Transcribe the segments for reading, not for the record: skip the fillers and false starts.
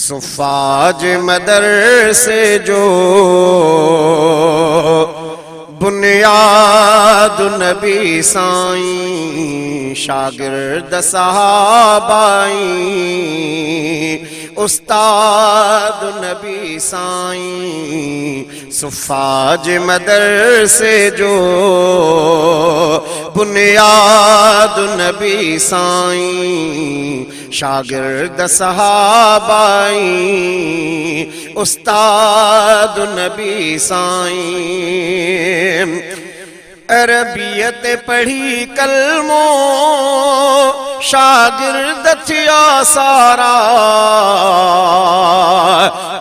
सुफ़ाज मदरसे जो बुनियाद नबी साईं, शागिर्द सहाबाई उस्ताद नबी साईं। सुफ़ाज मदरसे जो बुनियाद नबी साईं, शागिर्द सहाबाई उस्ताद नबी साईं। अरबियत पढ़ी कलमो शागिर्द थिया सारा,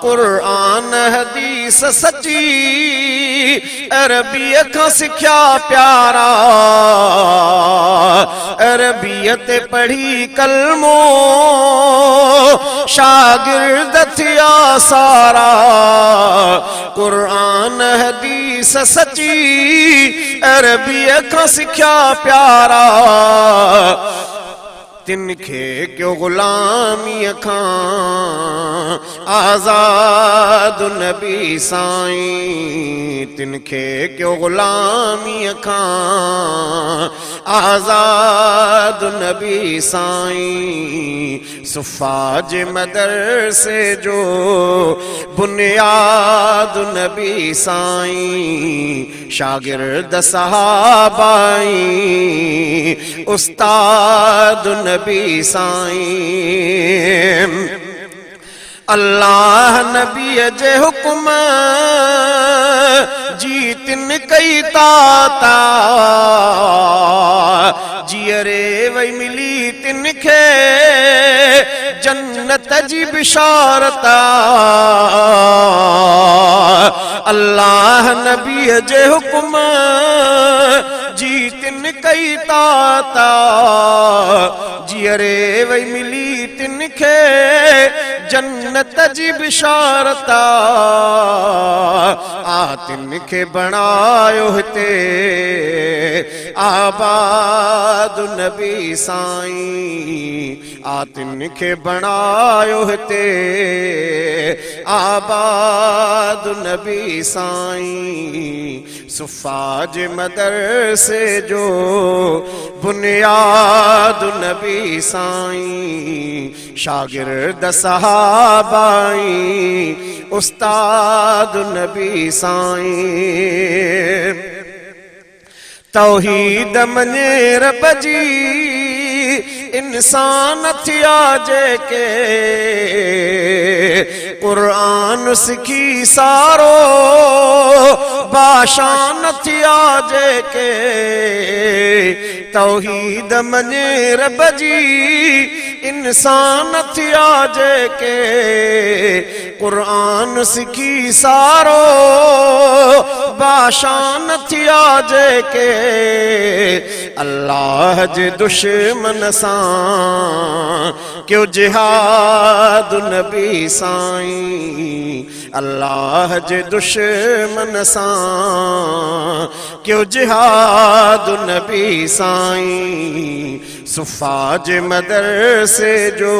कुरान हदीस सच्ची अरबीअ खां सिख्या प्यारा। अरबियत पढ़ी कलमो शागिर्द थिया सारा, कुरान हदीस सच्ची अरबीअ खां सिख्या प्यारा। तिनखे क्यों गुलामीअ खां आज़ाद नबी साईं, तिनखे क्यों गुलामीअ खां आज़ाद नबी साईं। सुफ़ाज मदरसे जो बुनियाद नबी साईं, शागिर्द सहाबाई उस्ताद नबी साईं। अल्लाह नबी जे हुक्म जी तिन कई ताता, जियरे वही मिली तिनखे जन्नत जी बिशारता। अल्लाह नबी जे हुक्म जी तिन कई ताता, जियरे वही मिली तिनखे जन्नत जी बिशारता। आ तिनखे बणायो हिते आबाद नबी साईं, आ तिनखे बणायो हिते आबाद नबी साईं। सुफ़ाज मदरसे जो बुनियाद नबी साईं, शागिर्द सहाबाई उस्ताद नबी साईं। तौहीद मने रब जी इंसान थिया जेके, कुरान सिखी सारो बाशान थिया जेके। तौहीद मने रब जी इंसान थिया जेके, कुरान सिखी सारो बाशान थिया जेके। अल्लाह जे दुश्मन सां क्यों जिहाद नबी साईं, अल्लाह जे दुश्मन सां क्यों जिहाद नबी साईं। सुफ़ाज मदरसे जो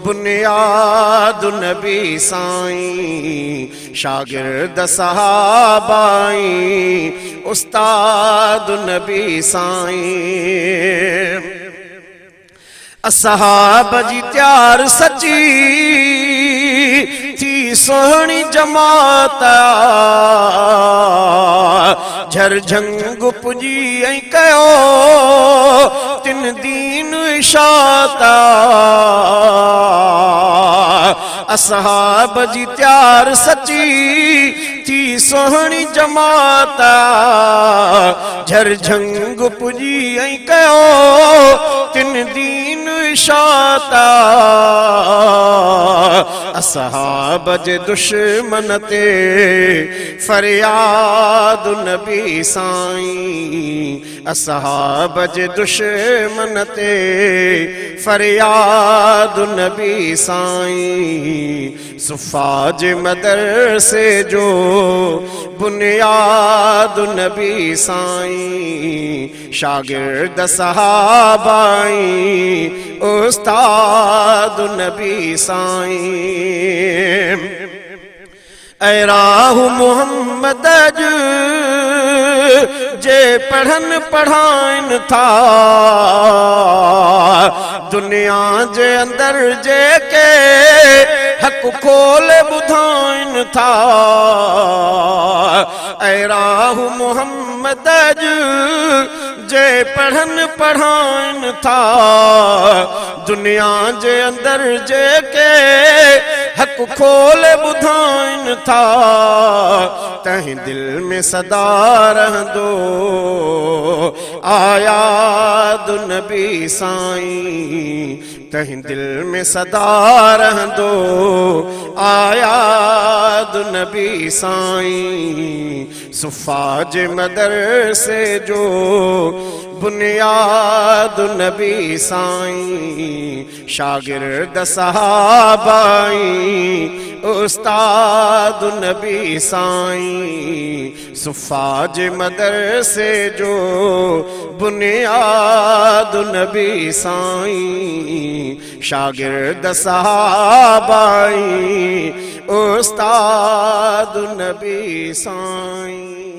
बुनियाद नबी साईं, शागिर्द सहाबाई उस्ताद नबी साईं। असहाब जी त्यार सची थी सोहणी जमात, झरझंग पुजी ऐं कयो तिन दीन इशाता। असहाब जी त्यार सची थी सोहणी जमात, झरझंग पुजी ऐं कयो तिन दीन इशाता। असहाब जे दुश्मन ते फरियाद नबी साईं, असहाब जे दुश्मन ते फरियाद नबी साईं। सुफ़ा जे मदरसे जो बुनियाद नबी साईं। शागिर्द सहाबाई उस्ताद नबी साईं। ऐ राह मोहम्मद जे पढ़न पढ़ाइन था दुनिया जे अंदर जे के हक खोल बुधाइन था। ऐ राह मोहम्मद जे पढ़न पढ़ाइन था दुनिया जे अंदर जे के हक खोल बुधाइन था। तहीं दिल में सदा रहंदो आयाद नबी साईं। तहीं दिल में सदा रहंदो आयाद नबी साईं। सुफ़ा जे मदरसे जो बुनियाद नबी साईं। शागिर्द सहाबाई उस्ताद नबी साईं। सुफ़ा जे मदरसे जो बुनियाद नबी साईं। शागिर्द सहाबाई उस्ताद नबी साईं।